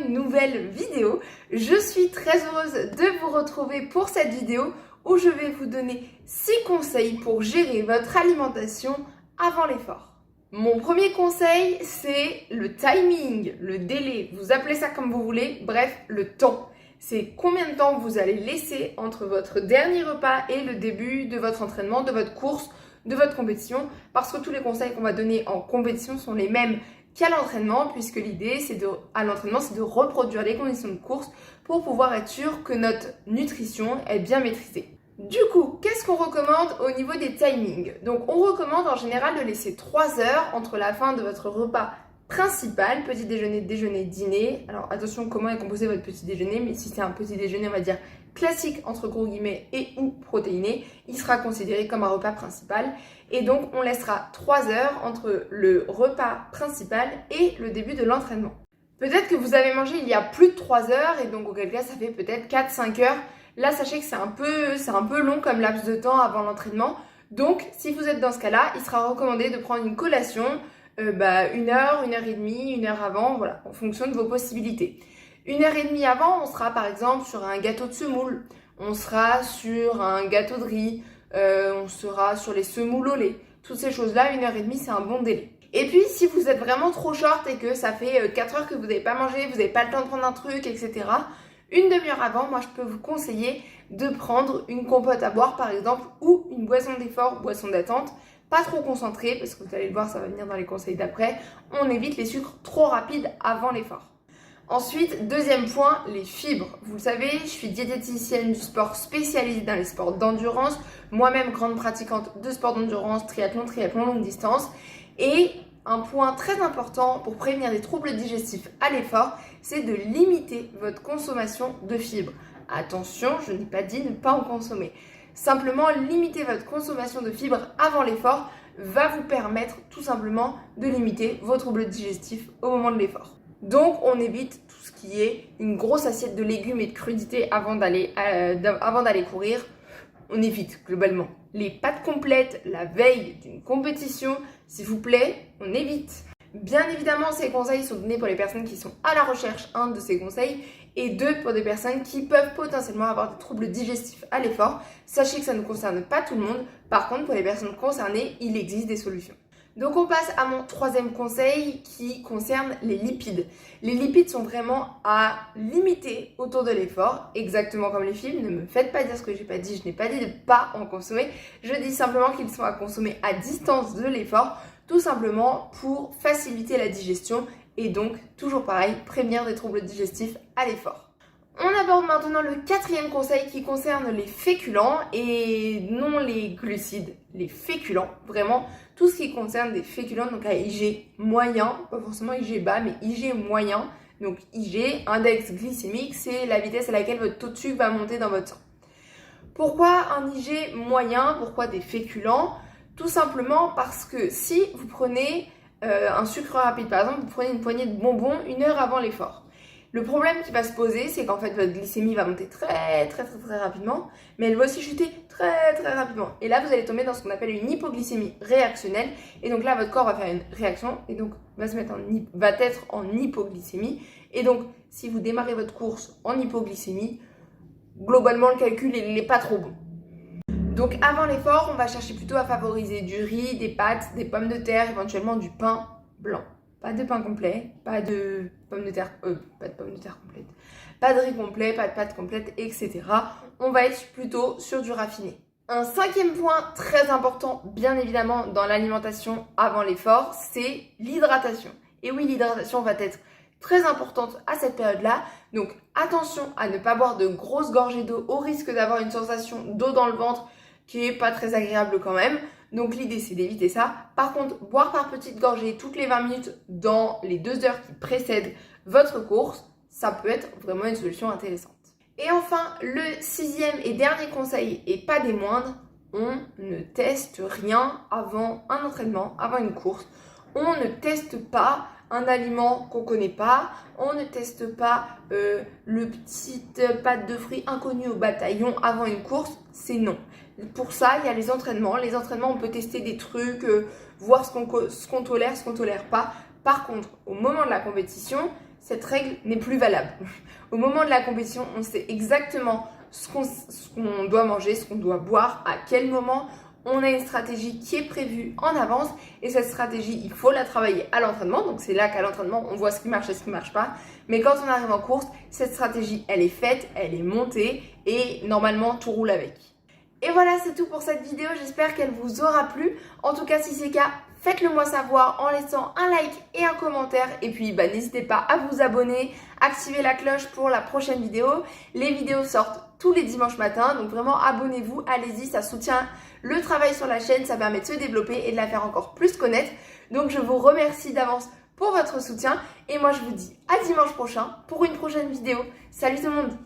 nouvelle vidéo. Je suis très heureuse de vous retrouver pour cette vidéo où je vais vous donner 6 conseils pour gérer votre alimentation avant l'effort. Mon premier conseil, c'est le timing, le délai, vous appelez ça comme vous voulez, bref, le temps. C'est combien de temps vous allez laisser entre votre dernier repas et le début de votre entraînement, de votre course, de votre compétition, parce que tous les conseils qu'on va donner en compétition sont les mêmes qu'à l'entraînement, puisque l'idée à l'entraînement c'est de reproduire les conditions de course pour pouvoir être sûr que notre nutrition est bien maîtrisée. Du coup, qu'est-ce qu'on recommande au niveau des timings? Donc on recommande en général de laisser 3 heures entre la fin de votre repas principal, petit déjeuner, déjeuner, dîner. Alors attention comment est composé votre petit déjeuner, mais si c'est un petit déjeuner on va dire classique entre gros guillemets et ou protéiné, il sera considéré comme un repas principal. Et donc on laissera 3 heures entre le repas principal et le début de l'entraînement. Peut-être que vous avez mangé il y a plus de 3 heures et donc auquel cas ça fait peut-être 4-5 heures. Là sachez que c'est un peu long comme laps de temps avant l'entraînement. Donc si vous êtes dans ce cas-là, il sera recommandé de prendre une collation 1 heure, 1 heure et demie, 1 heure avant, voilà, en fonction de vos possibilités. 1 heure et demie avant, on sera par exemple sur un gâteau de semoule, on sera sur un gâteau de riz, on sera sur les semoules au lait. Toutes ces choses-là, 1 heure et demie, c'est un bon délai. Et puis, si vous êtes vraiment trop short et que ça fait 4 heures que vous n'avez pas mangé, vous n'avez pas le temps de prendre un truc, etc., 1 demi-heure avant, moi, je peux vous conseiller de prendre une compote à boire, par exemple, ou une boisson d'effort, boisson d'attente, pas trop concentrée, parce que vous allez le voir, ça va venir dans les conseils d'après. On évite les sucres trop rapides avant l'effort. Ensuite, deuxième point, les fibres. Vous le savez, je suis diététicienne du sport spécialisée dans les sports d'endurance. Moi-même, grande pratiquante de sport d'endurance, triathlon longue distance. Et un point très important pour prévenir des troubles digestifs à l'effort, c'est de limiter votre consommation de fibres. Attention, je n'ai pas dit ne pas en consommer. Simplement, limiter votre consommation de fibres avant l'effort va vous permettre tout simplement de limiter vos troubles digestifs au moment de l'effort. Donc, on évite tout ce qui est une grosse assiette de légumes et de crudités avant d'aller courir. On évite globalement les pâtes complètes la veille d'une compétition. S'il vous plaît, on évite. Bien évidemment, ces conseils sont donnés pour les personnes qui sont à la recherche, de ces conseils, et 2, pour des personnes qui peuvent potentiellement avoir des troubles digestifs à l'effort. Sachez que ça ne concerne pas tout le monde. Par contre, pour les personnes concernées, il existe des solutions. Donc on passe à mon 3e conseil qui concerne les lipides. Les lipides sont vraiment à limiter autour de l'effort, exactement comme les fibres. Ne me faites pas dire ce que j'ai pas dit, je n'ai pas dit de ne pas en consommer. Je dis simplement qu'ils sont à consommer à distance de l'effort, tout simplement pour faciliter la digestion et donc, toujours pareil, prévenir des troubles digestifs à l'effort. On aborde maintenant le 4e conseil qui concerne les féculents et non les glucides, les féculents, vraiment tout ce qui concerne des féculents, donc à IG moyen, pas forcément IG bas, mais IG moyen. Donc IG, index glycémique, c'est la vitesse à laquelle votre taux de sucre va monter dans votre sang. Pourquoi un IG moyen? Pourquoi des féculents? Tout simplement parce que si vous prenez un sucre rapide, par exemple, vous prenez une poignée de bonbons 1 heure avant l'effort. Le problème qui va se poser, c'est qu'en fait, votre glycémie va monter très rapidement, mais elle va aussi chuter très rapidement. Et là, vous allez tomber dans ce qu'on appelle une hypoglycémie réactionnelle. Et donc là, votre corps va faire une réaction et donc va être en hypoglycémie. Et donc, si vous démarrez votre course en hypoglycémie, globalement, le calcul, il n'est pas trop bon. Donc avant l'effort, on va chercher plutôt à favoriser du riz, des pâtes, des pommes de terre, éventuellement du pain blanc. Pas de pain complet, pas de pommes de terre complètes, pas de riz complet, pas de pâtes complètes, etc. On va être plutôt sur du raffiné. Un 5e point très important, bien évidemment, dans l'alimentation avant l'effort, c'est l'hydratation. Et oui, l'hydratation va être très importante à cette période-là. Donc attention à ne pas boire de grosses gorgées d'eau au risque d'avoir une sensation d'eau dans le ventre qui est pas très agréable quand même. Donc l'idée c'est d'éviter ça. Par contre, boire par petites gorgées toutes les 20 minutes dans les 2 heures qui précèdent votre course, ça peut être vraiment une solution intéressante. Et enfin, le 6e et dernier conseil, et pas des moindres, on ne teste rien avant un entraînement, avant une course. On ne teste pas un aliment qu'on ne connaît pas, on ne teste pas le petit pâte de fruits inconnu au bataillon avant une course, c'est non. Pour ça, il y a les entraînements. Les entraînements, on peut tester des trucs, voir ce qu'on tolère, ce qu'on tolère pas. Par contre, au moment de la compétition, cette règle n'est plus valable. Au moment de la compétition, on sait exactement ce qu'on doit manger, ce qu'on doit boire, à quel moment. On a une stratégie qui est prévue en avance et cette stratégie, il faut la travailler à l'entraînement. Donc c'est là qu'à l'entraînement, on voit ce qui marche et ce qui ne marche pas. Mais quand on arrive en course, cette stratégie, elle est faite, elle est montée et normalement, tout roule avec. Et voilà, c'est tout pour cette vidéo. J'espère qu'elle vous aura plu. En tout cas, si c'est le cas, faites-le moi savoir en laissant un like et un commentaire. Et puis, n'hésitez pas à vous abonner, activer la cloche pour la prochaine vidéo. Les vidéos sortent tous les dimanches matins. Donc vraiment, abonnez-vous, allez-y, ça soutient le travail sur la chaîne. Ça permet de se développer et de la faire encore plus connaître. Donc, je vous remercie d'avance pour votre soutien. Et moi, je vous dis à dimanche prochain pour une prochaine vidéo. Salut tout le monde!